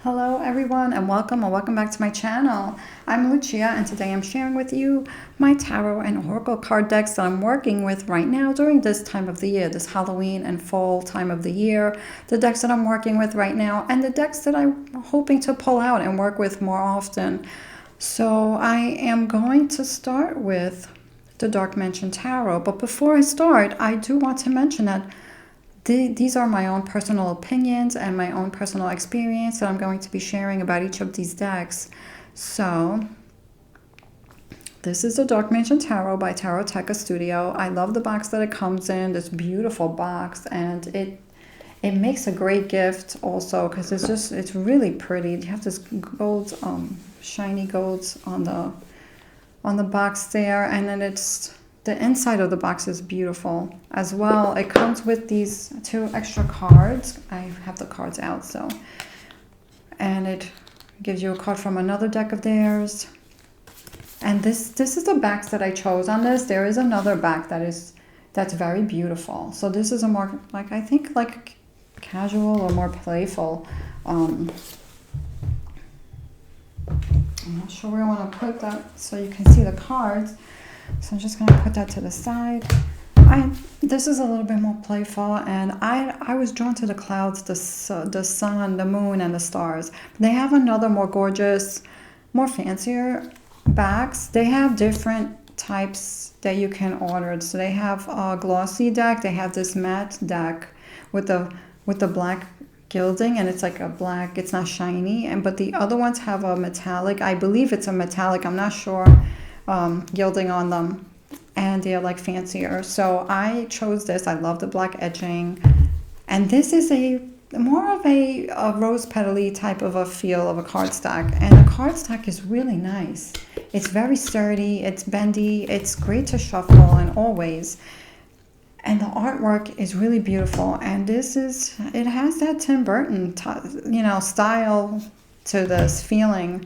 Hello everyone and welcome back to my channel. I'm Lucia and today I'm sharing with you my tarot and oracle card decks that I'm working with right now during this time of the year, this Halloween and fall time of the year. The decks that I'm working with right now and the decks that I'm hoping to pull out and work with more often. So I am going to start with the Dark Mansion Tarot, but before I start I do want to mention that these are my own personal opinions and my own personal experience that I'm going to be sharing about each of these decks. So, this is the Dark Mansion Tarot by Taroteca Studio. I love the box that it comes in, this beautiful box, and it makes a great gift also because it's really pretty. You have this gold, shiny golds on the box there, and then the inside of the box is beautiful as well. It comes with these 2 extra cards. I have the cards out, and it gives you a card from another deck of theirs. And this is the backs that I chose on this. There is another back that's very beautiful. So this is a more I think casual or more playful. I'm not sure where I want to put that so you can see the cards. So I'm just going to put that to the side. This is a little bit more playful, and I was drawn to the clouds, the sun, the moon, and the stars. They have another more gorgeous, more fancier backs. They have different types that you can order. So they have a glossy deck. They have this matte deck with the black gilding, and it's like a black. It's not shiny, but the other ones have a metallic. I believe it's a metallic. I'm not sure. Gilding on them, and they're fancier. So I chose this. I love the black edging, and this is more of a rose petal-y type of a feel of a cardstock, and the cardstock is really nice. It's very sturdy, it's bendy, it's great to shuffle and always, and the artwork is really beautiful. And it has that Tim Burton style to this feeling.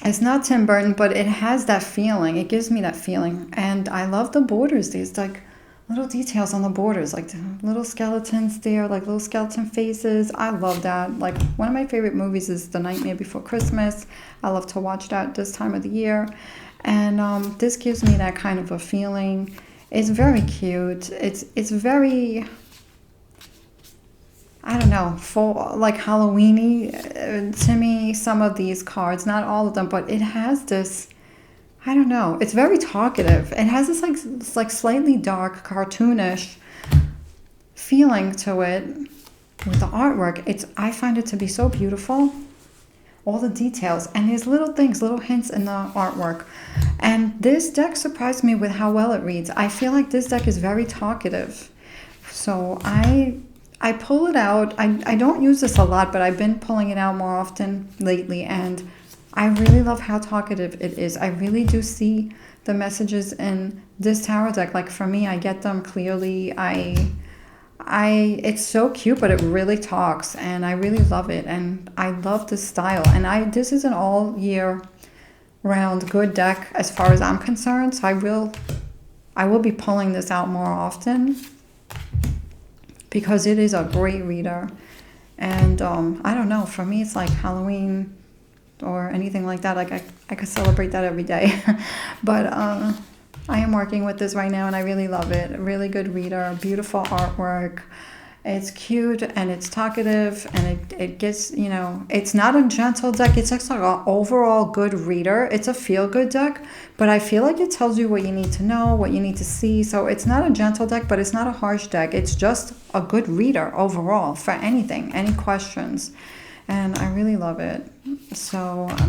It's not Tim Burton, but it has that feeling. It gives me that feeling. And I love the borders. These little details on the borders, the little skeletons there, little skeleton faces. I love that. One of my favorite movies is The Nightmare Before Christmas. I love to watch that this time of the year. And this gives me that kind of a feeling. It's very cute. It's very, I don't know, Halloween-y to me, some of these cards, not all of them, but it has this, I don't know, it's very talkative. It has this slightly dark, cartoonish feeling to it with the artwork. I find it to be so beautiful, all the details, and there's little things, little hints in the artwork. And this deck surprised me with how well it reads. I feel like this deck is very talkative. So I pull it out. I don't use this a lot, but I've been pulling it out more often lately, and I really love how talkative it is. I really do see the messages in this tarot deck. For me, I get them clearly. It's so cute, but it really talks, and I really love it, and I love this style. And this is an all year round good deck as far as I'm concerned. So I will be pulling this out more often, because it is a great reader. And I don't know, for me it's like Halloween or anything like that. I could celebrate that every day. But I am working with this right now, and I really love it. Really good reader, beautiful artwork. It's cute and it's talkative, and it gets, it's not a gentle deck. It's just an overall good reader. It's a feel-good deck, but I feel like it tells you what you need to know, what you need to see. So it's not a gentle deck, but it's not a harsh deck. It's just a good reader overall for anything, any questions. And I really love it. So I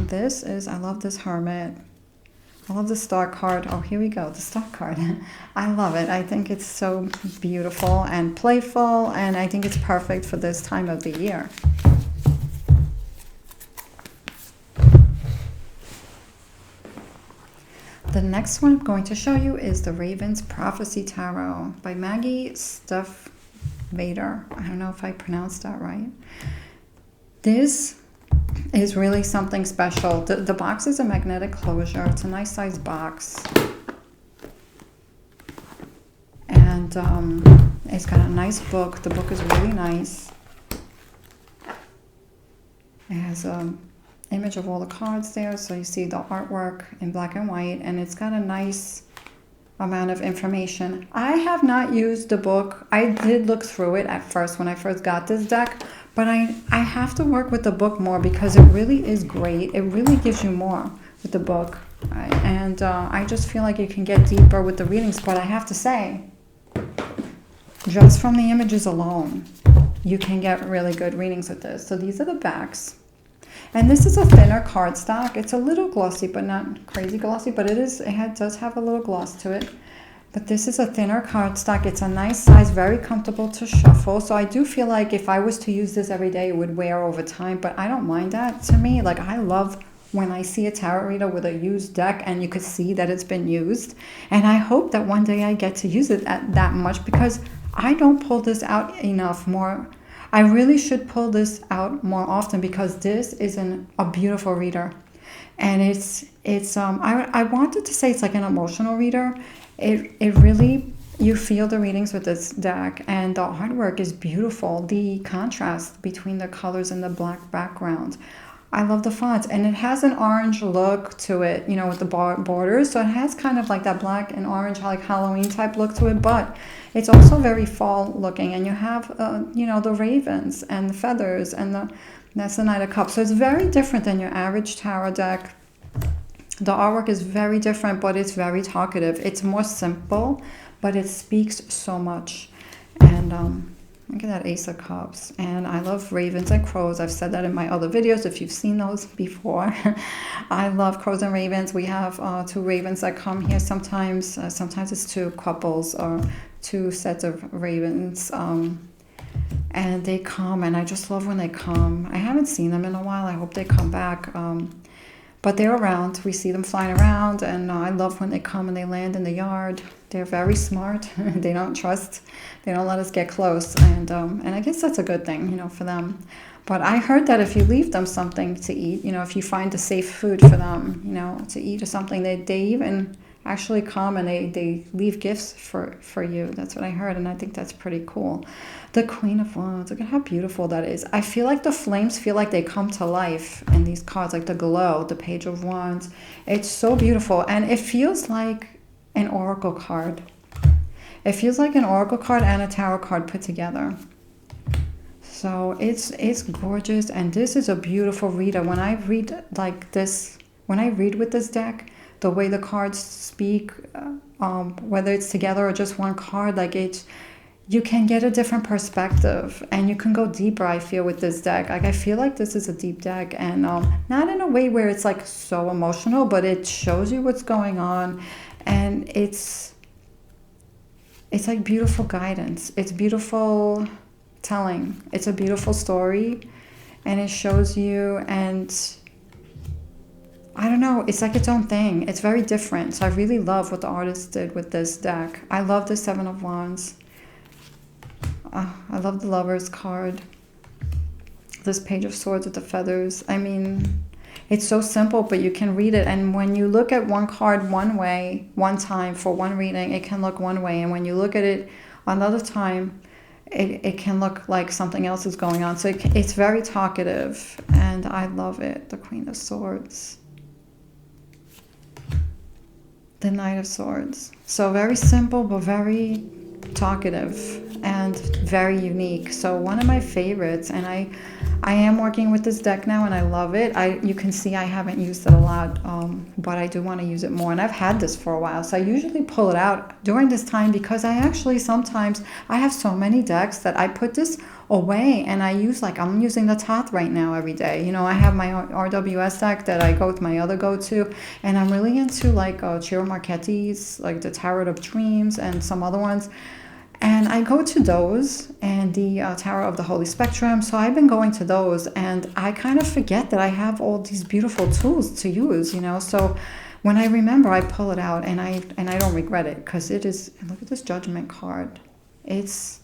love this Hermit. I love the Star card. Oh, here we go, the Star card. I love it. I think it's so beautiful and playful, and I think it's perfect for this time of the year. The next one I'm going to show you is the Raven's Prophecy Tarot by Maggie Stiefvater. I don't know if I pronounced that right. This is really something special. The box is a magnetic closure. It's a nice size box, and it's got a nice book. The book is really nice. It has a image of all the cards there, so you see the artwork in black and white, and it's got a nice amount of information. I have not used the book. I did look through it at first when I first got this deck, but I have to work with the book more because it really is great. It really gives you more with the book. And I just feel like you can get deeper with the readings, but I have to say, just from the images alone, you can get really good readings with this. So these are the backs. And this is a thinner cardstock. It's a little glossy, but not crazy glossy, but it does have a little gloss to it. But this is a thinner cardstock. It's a nice size, very comfortable to shuffle. So I do feel like if I was to use this every day, it would wear over time, but I don't mind that. To me, like, I love when I see a tarot reader with a used deck and you could see that it's been used. And I hope that one day I get to use it that much, because I don't pull this out enough more. I really should pull this out more often, because this is a beautiful reader. And I wanted to say it's like an emotional reader. It really, you feel the readings with this deck, and the artwork is beautiful. The contrast between the colors and the black background. I love the fonts, and it has an orange look to it, you know, with the borders. So it has kind of like that black and orange, like Halloween type look to it, but it's also very fall looking. And you have, you know, the ravens and the feathers, and that's the Knight of Cups. So it's very different than your average tarot deck. The artwork is very different, but it's very talkative. It's more simple, but it speaks so much. And look at that Ace of Cups. And I love ravens and crows. I've said that in my other videos if you've seen those before. I love crows and ravens. We have 2 ravens that come here sometimes. Sometimes it's 2 couples or 2 sets of ravens. And they come, and I just love when they come. I haven't seen them in a while. I hope they come back. But they're around. We see them flying around, and I love when they come and they land in the yard. They're very smart. They don't let us get close, and I guess that's a good thing, you know, for them. But I heard that if you leave them something to eat, you know, if you find a safe food for them, you know, to eat or something, they even actually come and they leave gifts for you. That's what I heard, and I think that's pretty cool. The Queen of Wands, look at how beautiful that is. I feel like the flames feel like they come to life in these cards, like the glow, the Page of Wands. It's so beautiful, and it feels like an oracle card. It feels like an oracle card and a tarot card put together. So it's gorgeous, and this is a beautiful reader. When I read like this, when I read with this deck, the way the cards speak, whether it's together or just one card, like you can get a different perspective, and you can go deeper, I feel, with this deck. Like, I feel like this is a deep deck, and not in a way where it's like so emotional, but it shows you what's going on, and it's like beautiful guidance. It's beautiful telling. It's a beautiful story, and it shows you, and I don't know, it's like its own thing. It's very different. So I really love what the artist did with this deck. I love the 7 of Wands. I love the Lover's card. This Page of Swords with the feathers. I mean, it's so simple, but you can read it. And when you look at one card one way, one time for one reading, it can look one way. And when you look at it another time, it can look like something else is going on. So it's very talkative, and I love it. The Queen of Swords. The Knight of Swords. So very simple, but very talkative and very unique. So one of my favorites, and I am working with this deck now, and I love it. You can see I haven't used it a lot, but I do want to use it more, and I've had this for a while, so I usually pull it out during this time, because I actually sometimes I have so many decks that I put this away, and I use, like, I'm using the Thoth right now every day. You know, I have my RWS deck that I go with my other go-to, and I'm really into like Ciro Marchetti's, like the Tarot of Dreams and some other ones. And I go to those, and the Tarot of the Holy Spectrum. So I've been going to those, and I kind of forget that I have all these beautiful tools to use, you know. So when I remember, I pull it out, and I don't regret it, because it is. Look at this Judgment card. It's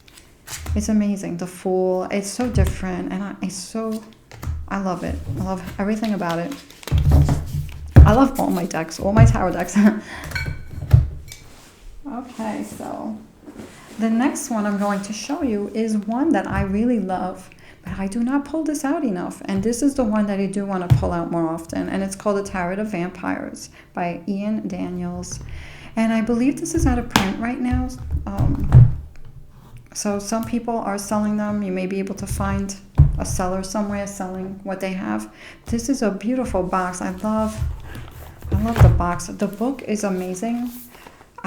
amazing. The Fool. It's so different, and I love it. I love everything about it. I love all my decks, all my tarot decks. Okay, so the next one I'm going to show you is one that I really love, but I do not pull this out enough. And this is the one that I do want to pull out more often. And it's called the Tarot of Vampyres by Ian Daniels. And I believe this is out of print right now. So some people are selling them. You may be able to find a seller somewhere selling what they have. This is a beautiful box. I love the box. The book is amazing.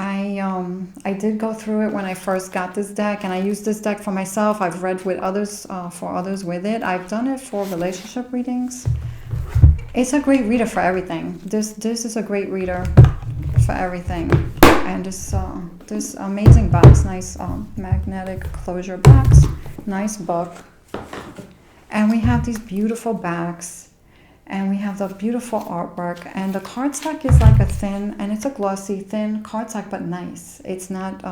I did go through it when I first got this deck, and I used this deck for myself. I've read with others, for others with it. I've done it for relationship readings. It's a great reader for everything. This is a great reader for everything. And this amazing box, nice magnetic closure box, nice book. And we have these beautiful backs. And we have the beautiful artwork, and the cardstock is like a thin, and it's a glossy, thin cardstock, but nice. It's not,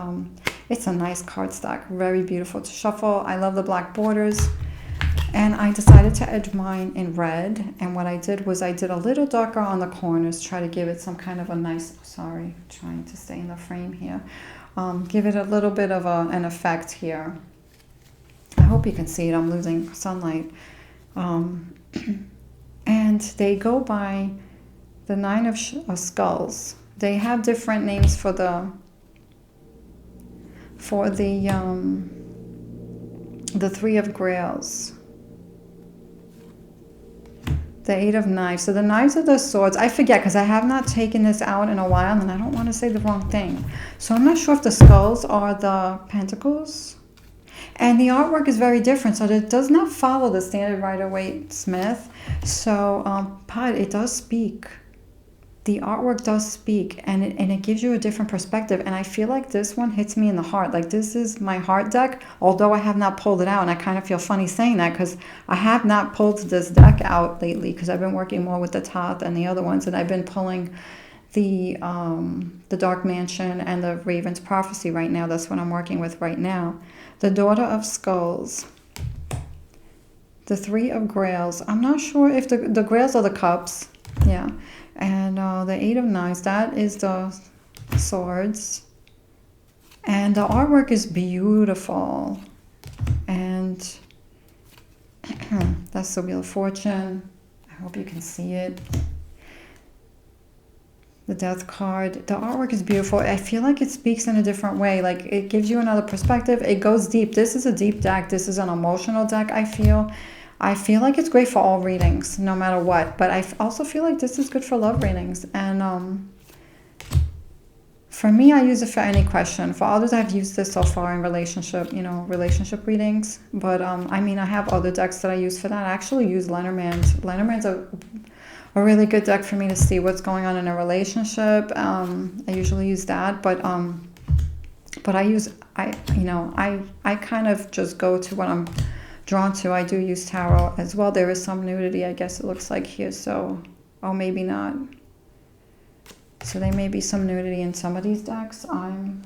it's a nice cardstock, very beautiful to shuffle. I love the black borders, and I decided to edge mine in red, and what I did was I did a little darker on the corners, try to give it some kind of a nice, sorry, trying to stay in the frame here, give it a little bit of an effect here. I hope you can see it, I'm losing sunlight. And they go by the Nine of Skulls. They have different names for the Three of Grails. The Eight of Knives. So the knives are the swords. I forget because I have not taken this out in a while, and I don't want to say the wrong thing. So I'm not sure if the skulls are the pentacles. And the artwork is very different, so it does not follow the standard Rider-Waite Smith. So, but it does speak. The artwork does speak, and it gives you a different perspective. And I feel like this one hits me in the heart. Like, this is my heart deck, although I have not pulled it out. And I kind of feel funny saying that because I have not pulled this deck out lately because I've been working more with the Thoth and the other ones, and I've been pulling the Dark Mansion and the Raven's Prophecy right now. That's what I'm working with right now. The Daughter of Skulls. The Three of Grails. I'm not sure if the Grails are the cups. Yeah. And the Eight of Knives. That is the swords. And the artwork is beautiful. And that's the Wheel of Fortune. I hope you can see it. The Death card. The artwork is beautiful. I feel like it speaks in a different way. Like, it gives you another perspective. It goes deep. This is a deep deck. This is an emotional deck, I feel. I feel like it's great for all readings, no matter what. But I also feel like this is good for love readings. And for me, I use it for any question. For others, I've used this so far in relationship readings. But I mean, I have other decks that I use for that. I actually use Lenormand's. Lenormand's a really good deck for me to see what's going on in a relationship. I usually use that, but I kind of just go to what I'm drawn to. I do use tarot as well. There is some nudity, I guess it looks like here, so, oh, maybe not. So there may be some nudity in some of these decks. I'm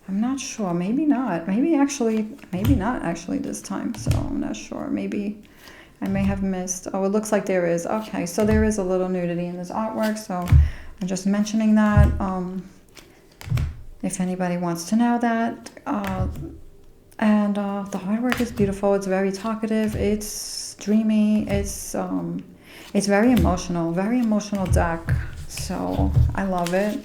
not sure. Maybe not. Maybe not actually this time. So I'm not sure. Maybe I may have missed. Oh, it looks like there is. Okay, so there is a little nudity in this artwork. So I'm just mentioning that. If anybody wants to know that. And the artwork is beautiful. It's very talkative. It's dreamy. It's very emotional deck. So I love it.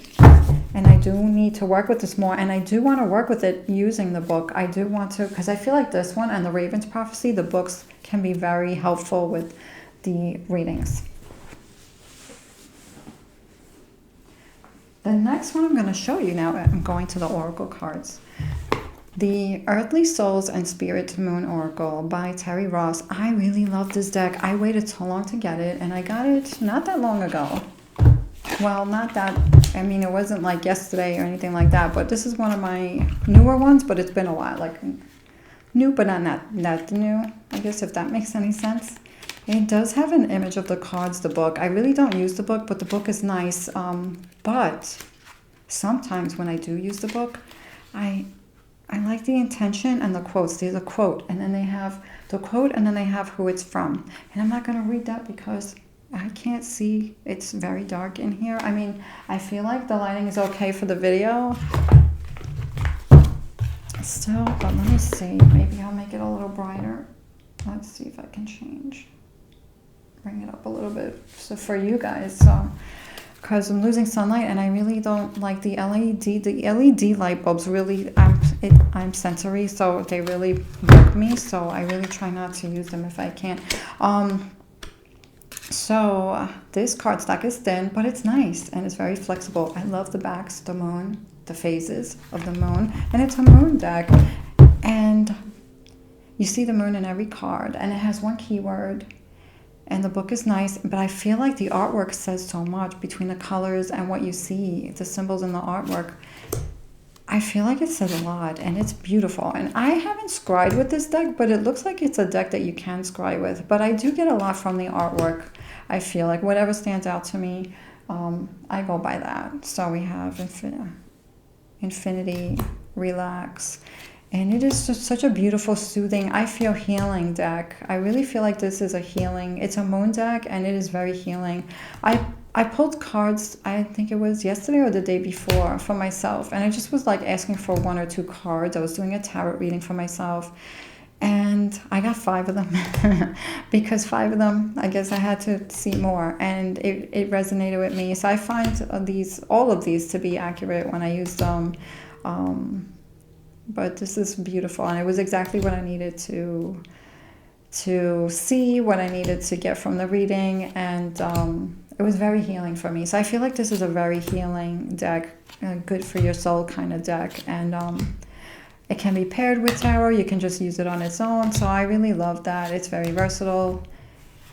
And I do need to work with this more. And I do want to work with it using the book. I do want to, because I feel like this one and the Raven's Prophecy, the books can be very helpful with the readings. The next one I'm going to show you now, I'm going to the Oracle cards. The Earthly Souls and Spirit Moon Oracle by Terri Ross. I really love this deck. I waited so long to get it, and I got it not that long ago. Well, not that, I mean, it wasn't like yesterday or anything like that, but this is one of my newer ones, but it's been a while, like new, but not that new, I guess, if that makes any sense. It does have an image of the cards, the book. I really don't use the book, but the book is nice. But sometimes when I do use the book, I like the intention and the quotes. There's a quote, and then they have the quote, and then they have who it's from. And I'm not going to read that because I can't see. It's very dark in here. I mean, I feel like the lighting is okay for the video. Still, but let me see. Maybe I'll make it a little brighter. Let's see if I can bring it up a little bit so for you guys. So, because I'm losing sunlight and I really don't like the LED. The LED light bulbs really, I'm sensory, so they really bug me. So I really try not to use them if I can. So this cardstock is thin, but it's nice and it's very flexible. I love the backs, the moon, the phases of the moon, and it's a moon deck. And you see the moon in every card, and it has one keyword. And the book is nice, but I feel like the artwork says so much between the colors and what you see, the symbols in the artwork. I feel like it says a lot, and it's beautiful. And I haven't scryed with this deck, but it looks like it's a deck that you can scry with. But I do get a lot from the artwork. I feel like whatever stands out to me, I go by that. So we have Infinity, Relax. And it is just such a beautiful, soothing, I feel healing deck. I really feel like this is a healing. It's a moon deck, and it is very healing. I pulled cards, I think it was yesterday or the day before, for myself. And I just was like asking for 1 or 2 cards. I was doing a tarot reading for myself. And I got 5 of them. Because 5 of them, I guess I had to see more. And it resonated with me. So I find all of these to be accurate when I use them. But this is beautiful, and it was exactly what I needed to see, what I needed to get from the reading, and it was very healing for me. So I feel like this is a very healing deck, good for your soul kind of deck, and it can be paired with tarot. You can just use it on its own, so I really love that. It's very versatile,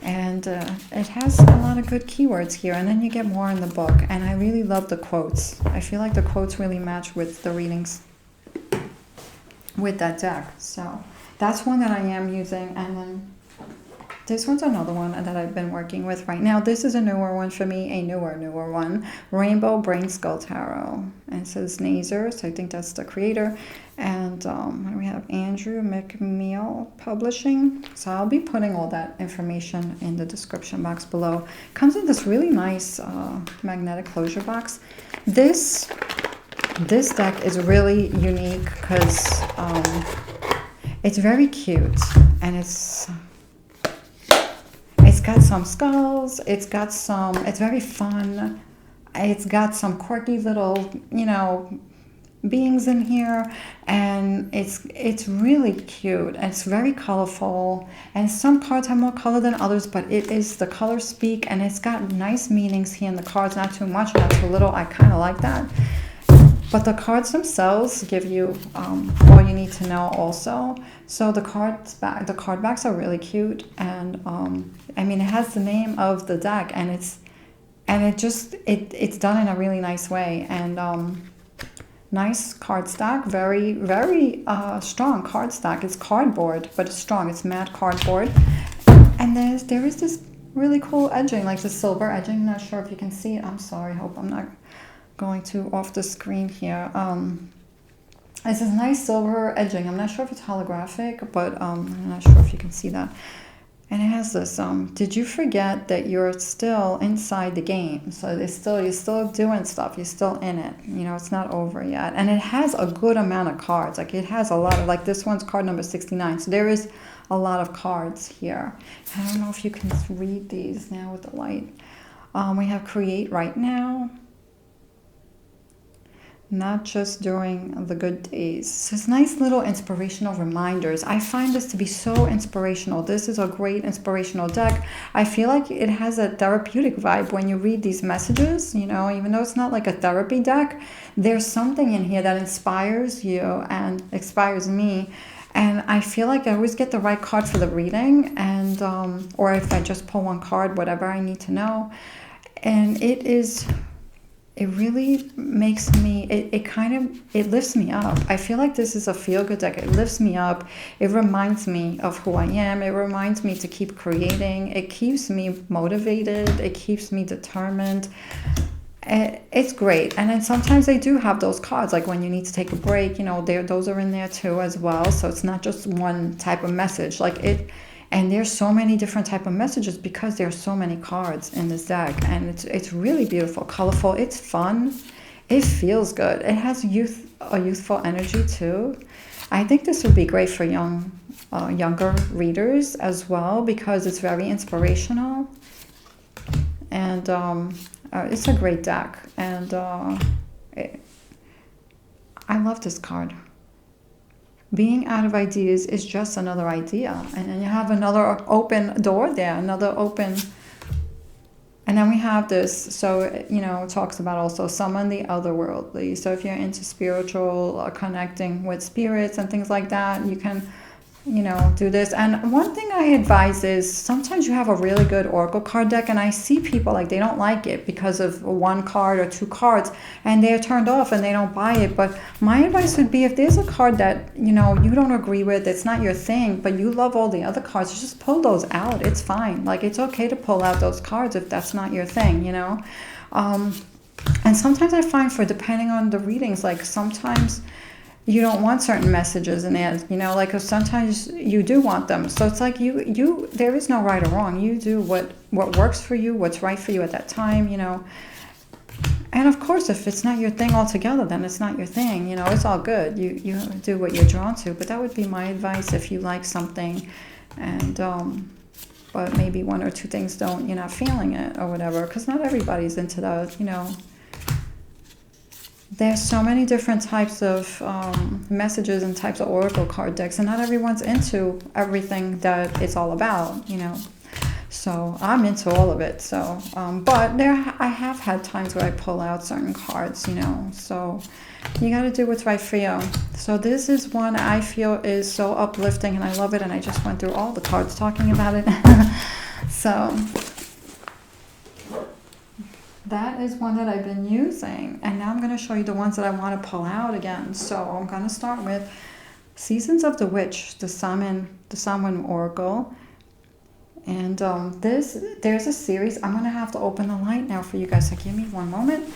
and it has a lot of good keywords here, and then you get more in the book, and I really love the quotes. I feel like the quotes really match with the readings with that deck. So that's one that I am using, and then this one's another one that I've been working with right now. This is a newer one for me, a newer one, Rainbow Brainskull Tarot, and it says Nazir, so I think that's the creator. And we have Andrew McMeal Publishing, so I'll be putting all that information in the description box below. Comes in this really nice magnetic closure box. This deck is really unique because it's very cute, and it's got some skulls, it's very fun, it's got some quirky little, beings in here, and it's really cute. It's very colorful, and some cards have more color than others, but the colors speak, and it's got nice meanings here in the cards, not too much, not too little. I kind of like that. But the cards themselves give you all you need to know also. So the card backs are really cute, and it has the name of the deck, and it's done in a really nice way, and nice card stack, very very strong card stack. It's cardboard, but it's strong. It's matte cardboard, and there is this really cool edging, like the silver edging. I'm not sure if you can see it. I'm sorry. Hope I'm not going to off the screen here. It's this nice silver edging. I'm not sure if it's holographic, but I'm not sure if you can see that. And it has this, did you forget that you're still inside the game? So you're still doing stuff. You're still in it. It's not over yet. And it has a good amount of cards. Like, it has a lot of, like, this one's card number 69. So there is a lot of cards here. I don't know if you can read these now with the light. We have Create Right Now. Not just during the good days. So it's nice little inspirational reminders. I find this to be so inspirational. This is a great inspirational deck. I feel like it has a therapeutic vibe when you read these messages, even though it's not like a therapy deck, there's something in here that inspires you and inspires me. And I feel like I always get the right card for the reading, and or if I just pull one card, whatever I need to know. And it really makes me, it lifts me up. I feel like this is a feel-good deck. It lifts me up. It reminds me of who I am. It reminds me to keep creating. It keeps me motivated. It keeps me determined. It's great. And then sometimes they do have those cards, like when you need to take a break, those are in there too as well. So it's not just one type of message. And there's so many different type of messages because there's so many cards in this deck, and it's really beautiful, colorful. It's fun. It feels good. It has a youthful energy too. I think this would be great for young younger readers as well, because it's very inspirational. And it's a great deck. And I love this card. Being out of ideas is just another idea. And then you have another open door there, another open. And then we have this, so, it talks about also summon the otherworldly. So if you're into spiritual, connecting with spirits and things like that, you can, do this. And one thing I advise is sometimes you have a really good oracle card deck, and I see people like they don't like it because of one card or two cards, and they're turned off and they don't buy it. But my advice would be, if there's a card that, you don't agree with, it's not your thing, but you love all the other cards, just pull those out. It's fine. Like, it's okay to pull out those cards if that's not your thing, And sometimes I find, depending on the readings, like sometimes you don't want certain messages in it, like sometimes you do want them. So it's like there is no right or wrong. You do what works for you, what's right for you at that time, And of course, if it's not your thing altogether, then it's not your thing, it's all good. You do what you're drawn to. But that would be my advice if you like something, and but maybe one or two things you're not feeling it or whatever, because not everybody's into that, There's so many different types of messages and types of oracle card decks, and not everyone's into everything that it's all about, So I'm into all of it. So, but I have had times where I pull out certain cards, So you got to do what's right for you. So this is one I feel is so uplifting, and I love it. And I just went through all the cards talking about it. So that is one that I've been using, and now I'm going to show you the ones that I want to pull out again. So I'm going to start with Seasons of the Witch, the Samhain Oracle. And there's a series. I'm going to have to open the light now for you guys, so give me one moment.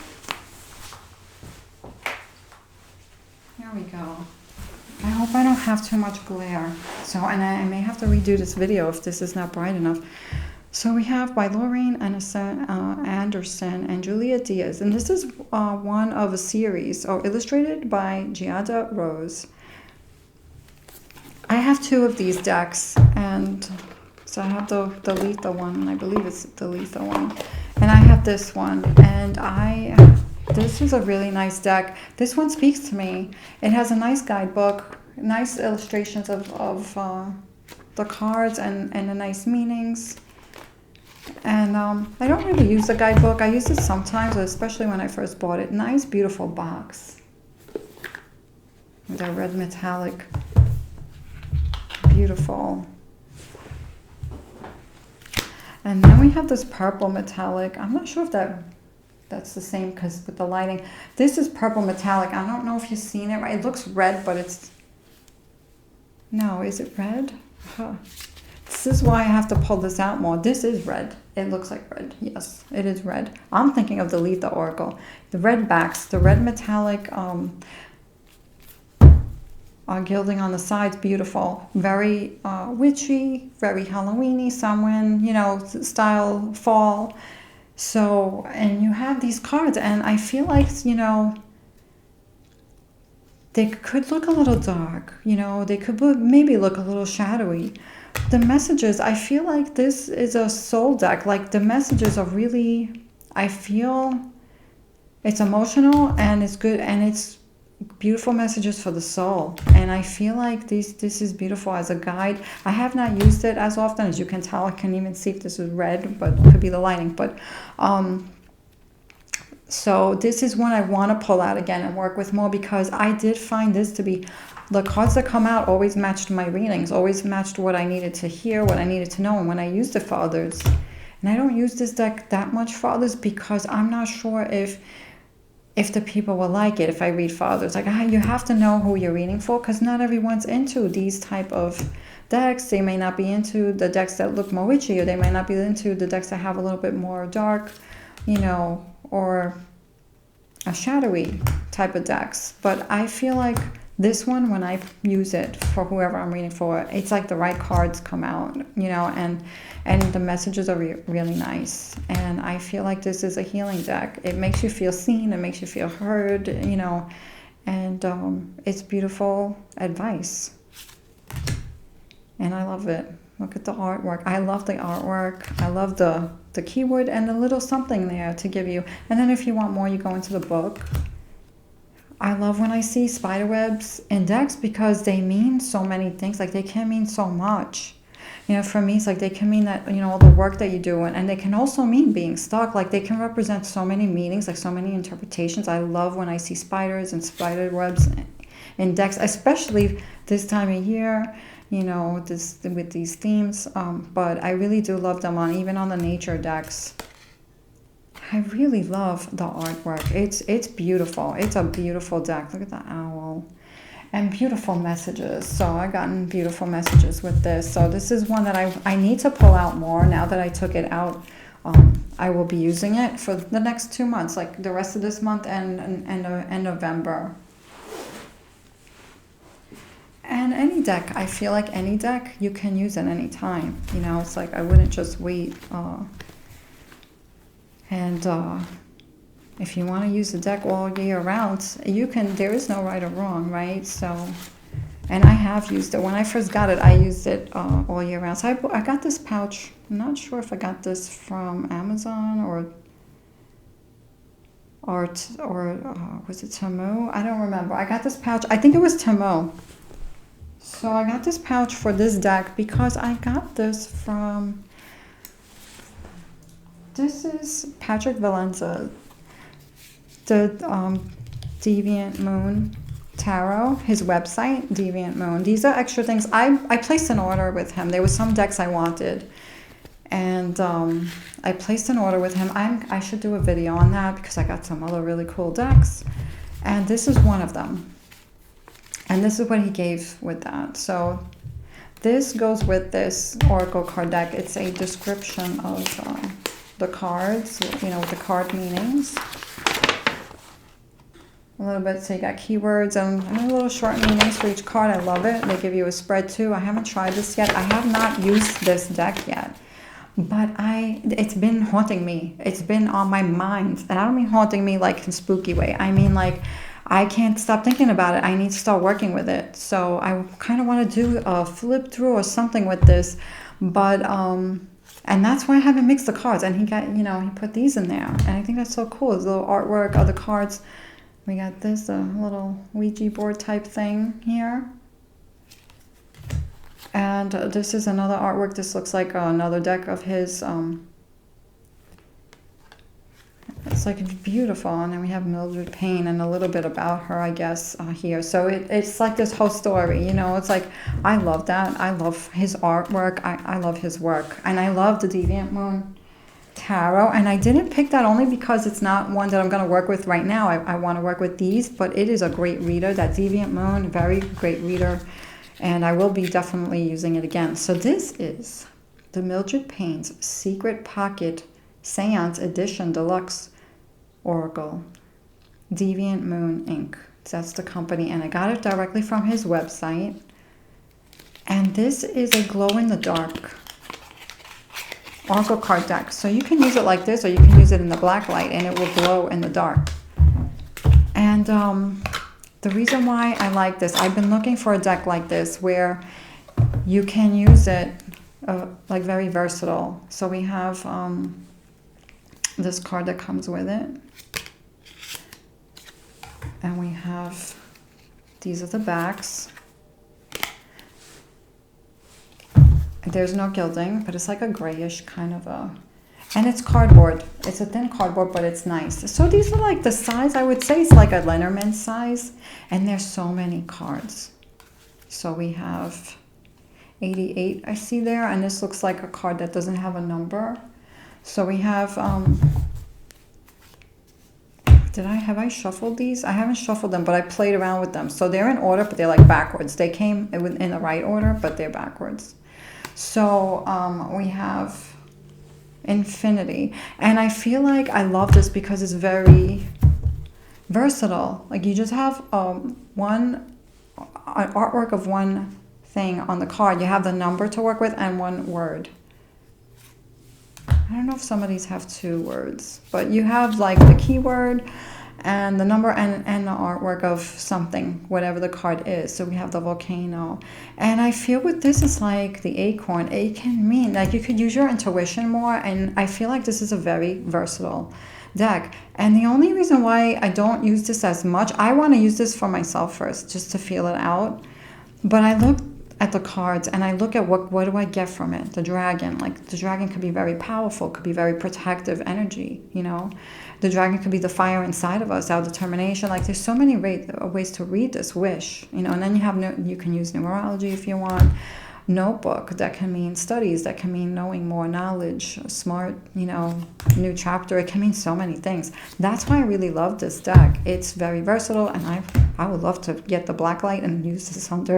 There we go. I hope I don't have too much glare. So, and I may have to redo this video if this is not bright enough. So we have by Lorraine Anderson and Juliet Diaz. And this is one of a series, illustrated by Giada Rose. I have two of these decks, and so I have the lethal one, and I believe it's the lethal one. And I have this one, and this is a really nice deck. This one speaks to me. It has a nice guidebook, nice illustrations of the cards and the nice meanings. And I don't really use the guidebook. I use it sometimes, especially when I first bought it. Nice, beautiful box. With that red metallic. Beautiful. And then we have this purple metallic. I'm not sure if that's the same, because with the lighting. This is purple metallic. I don't know if you've seen it. Right? It looks red, but it's... No, is it red? Huh. This is why I have to pull this out more. This is red. It looks like red. Yes, it is red. I'm thinking of the lethal oracle. The red backs, the red metallic gilding on the sides, beautiful. Very witchy, very Halloweeny, Samhain, style, fall. So, and you have these cards, and I feel like, they could look a little dark. They could maybe look a little shadowy. The messages, I feel like this is a soul deck. Like, the messages are really, I feel it's emotional, and it's good, and it's beautiful messages for the soul. And I feel like this is beautiful as a guide. I have not used it as often. As you can tell, I can't even see if this is red, but it could be the lighting. But so this is one I want to pull out again and work with more, because I did find this to be, the cards that come out always matched my readings, always matched what I needed to hear, what I needed to know, and when I used it for others. And I don't use this deck that much for others, because I'm not sure if the people will like it if I read for others. Like, you have to know who you're reading for, because not everyone's into these type of decks. They may not be into the decks that look more witchy, or they might not be into the decks that have a little bit more dark, or a shadowy type of decks. But I feel like this one, when I use it for whoever I'm reading for, it's like the right cards come out, and the messages are really nice. And I feel like this is a healing deck. It makes you feel seen, it makes you feel heard, and it's beautiful advice. And I love it. Look at the artwork. I love the artwork. I love the keyword and the little something there to give you. And then if you want more, you go into the book. I love when I see spider webs in decks because they mean so many things. Like they can mean so much. You know, for me, it's like they can mean that, you know, all the work that you do. And they can also mean being stuck. Like they can represent so many meanings, like so many interpretations. I love when I see spiders and spider webs in decks, especially this time of year, you know, with these themes. But I really do love them even on the nature decks. I really love the artwork. It's beautiful. It's a beautiful deck. Look at the owl. And beautiful messages. So I've gotten beautiful messages with this. So this is one that I need to pull out more now that I took it out. I will be using it for the next 2 months, like the rest of this month and November. And any deck, I feel like any deck you can use at any time. You know, it's like I wouldn't just wait. If you want to use the deck all year round, you can. There is no right or wrong, right? So, and I have used it. When I first got it, I used it all year round. So I got this pouch. I'm not sure if I got this from Amazon or was it Temu? I don't remember. I got this pouch. I think it was Temu. So I got this pouch for this deck because I got this from. This is Patrick Valenza, the Deviant Moon Tarot, his website, Deviant Moon. These are extra things. I placed an order with him. There were some decks I wanted, and I placed an order with him. I should do a video on that because I got some other really cool decks, and this is one of them. And this is what he gave with that. So this goes with this Oracle card deck. It's a description of the cards, you know, with the card meanings. A little bit, so you got keywords and little short meanings for each card. I love it. They give you a spread too. I haven't tried this yet. I have not used this deck yet, but it's been haunting me. It's been on my mind, and I don't mean haunting me like in a spooky way. I mean like I can't stop thinking about it. I need to start working with it. So I kind of want to do a flip through or something with this, but and that's why I haven't mixed the cards. And he got, you know, he put these in there, and I think that's so cool. His little artwork, other cards. We got this little Ouija board type thing here. And this is another artwork. This looks like another deck of his. It's like beautiful. And then we have Mildred Payne and a little bit about her, I guess, here. So it's like this whole story, you know. It's like, I love that. I love his artwork. I love his work. And I love the Deviant Moon Tarot. And I didn't pick that only because it's not one that I'm going to work with right now. I want to work with these, but it is a great reader. That Deviant Moon, very great reader. And I will be definitely using it again. So this is the Mildred Payne's Secret Pocket Seance Edition Deluxe Oracle, Deviant Moon Inc. That's the company, and I got it directly from his website. And this is a glow-in-the-dark Oracle card deck. So you can use it like this, or you can use it in the black light, and it will glow in the dark. And the reason why I like this, I've been looking for a deck like this where you can use it like very versatile. So we have this card that comes with it. And we have, these are the backs. There's no gilding, but it's like a grayish kind of and it's cardboard. It's a thin cardboard, but it's nice. So these are like the size, I would say it's like a Lenormand size. And there's so many cards. So we have 88, I see there. And this looks like a card that doesn't have a number. So we have, have I shuffled these? I haven't shuffled them, but I played around with them. So they're in order, but they're like backwards. They came in the right order, but they're backwards. So we have Infinity. And I feel like I love this because it's very versatile. Like you just have one artwork of one thing on the card. You have the number to work with and one word. I don't know if some of these have 2 words, but you have like the keyword and the number and the artwork of something, whatever the card is. So we have the volcano. And I feel with this is like the acorn. It can mean like you could use your intuition more. And I feel like this is a very versatile deck. And the only reason why I don't use this as much, I want to use this for myself first, just to feel it out. But I look at the cards and I look at what do I get from it. The dragon, like the dragon could be very powerful, could be very protective energy, you know. The dragon could be the fire inside of us, our determination. Like there's so many ways to read this wish, you know. And then you can use numerology if you want. Notebook, that can mean studies, that can mean knowing more knowledge, smart, you know, new chapter. It can mean so many things. That's why I really love this deck. It's very versatile, and I would love to get the black light and use this under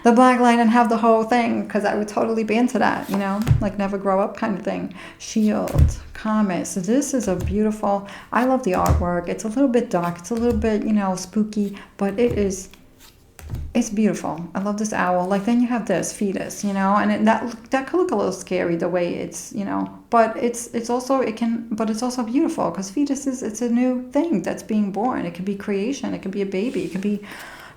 the black light and have the whole thing, because I would totally be into that, you know, like never grow up kind of thing. Shield, comet. So this is a beautiful, I love the artwork. It's a little bit dark, it's a little bit, you know, spooky, but it's beautiful. I love this owl. Like then you have this fetus, you know, and that could look a little scary the way it's, you know, but it's also beautiful, because fetus it's a new thing that's being born. It could be creation. It could be a baby. It could be,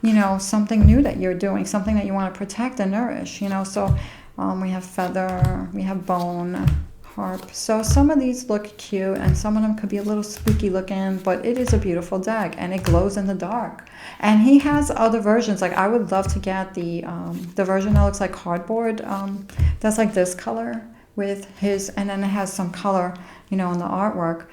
you know, something new that you're doing, something that you want to protect and nourish, you know. So we have feather, we have bone, harp. So some of these look cute and some of them could be a little spooky looking, but it is a beautiful deck and it glows in the dark. And he has other versions. Like I would love to get the version that looks like cardboard. That's like this color with his, and then it has some color, you know, in the artwork.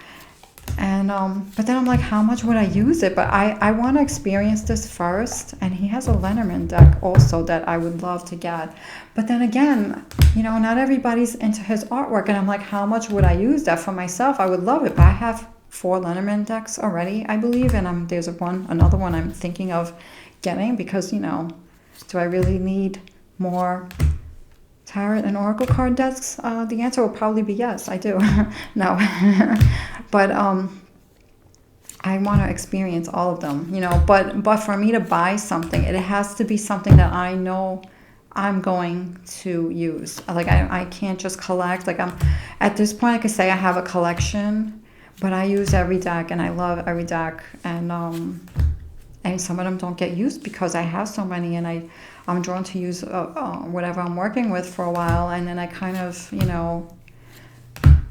And but then I'm like, how much would I use it? But I want to experience this first. And he has a Lenormand deck also that I would love to get. But then again, you know, not everybody's into his artwork, and I'm like, how much would I use that for myself? I would love it, but I have 4 Lenormand decks already, I believe, and there's another one I'm thinking of getting, because, you know, do I really need more tarot and oracle card decks? The answer will probably be yes, I do. No. But I want to experience all of them, you know, but for me to buy something, it has to be something that I know I'm going to use. Like I can't just collect. Like at this point I could say I have a collection, but I use every deck and I love every deck, and some of them don't get used because I have so many, and I'm drawn to use whatever I'm working with for a while, and then I kind of, you know,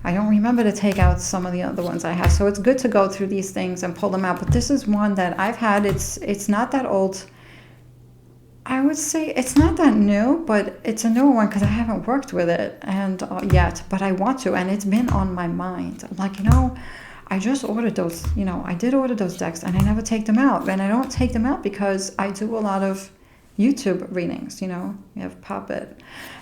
I don't remember to take out some of the other ones I have. So it's good to go through these things and pull them out. But this is one that I've had. It's not that old. I would say it's not that new, but it's a newer one because I haven't worked with it and yet. But I want to, and it's been on my mind. I'm like, you know, I just ordered those. You know, I did order those decks, and I never take them out. And I don't take them out because I do a lot of YouTube readings. You know, we have Puppet,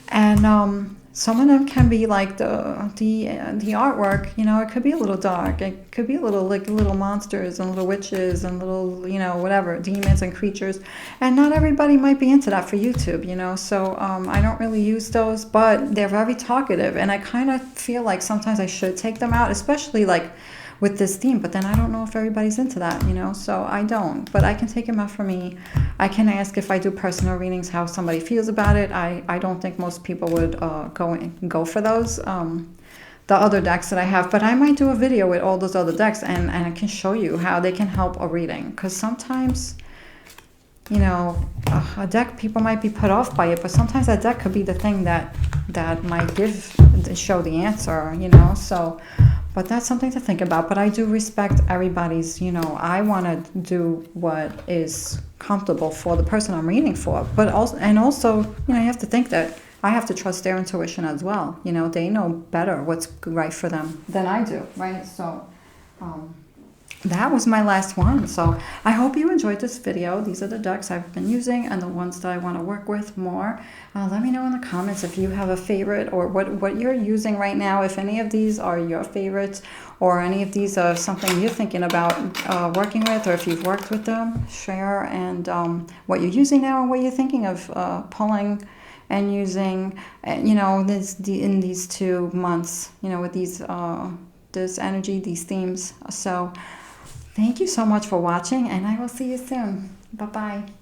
and some of them can be like the artwork, you know, it could be a little dark. It could be a little like little monsters and little witches and little, you know, whatever, demons and creatures. And not everybody might be into that for YouTube, you know. So I don't really use those, but they're very talkative. And I kind of feel like sometimes I should take them out, especially like with this theme, but then I don't know if everybody's into that, you know, so I don't, but I can take them out for me. I can ask if I do personal readings how somebody feels about it. I don't think most people would go for those, the other decks that I have, but I might do a video with all those other decks, and I can show you how they can help a reading, because sometimes, you know, a deck, people might be put off by it, but sometimes that deck could be the thing that might show the answer, you know, so. But that's something to think about. But I do respect everybody's, you know, I want to do what is comfortable for the person I'm reading for. But also, you know, you have to think that I have to trust their intuition as well. You know, they know better what's right for them than I do, right? So that was my last one. So I hope you enjoyed this video. These are the decks I've been using and the ones that I want to work with more. Let me know in the comments if you have a favorite, or what you're using right now, if any of these are your favorites, or any of these are something you're thinking about working with, or if you've worked with them. Share, and what you're using now and what you're thinking of pulling and using, you know, in these 2 months, you know, with these this energy, these themes. So thank you so much for watching, and I will see you soon. Bye-bye.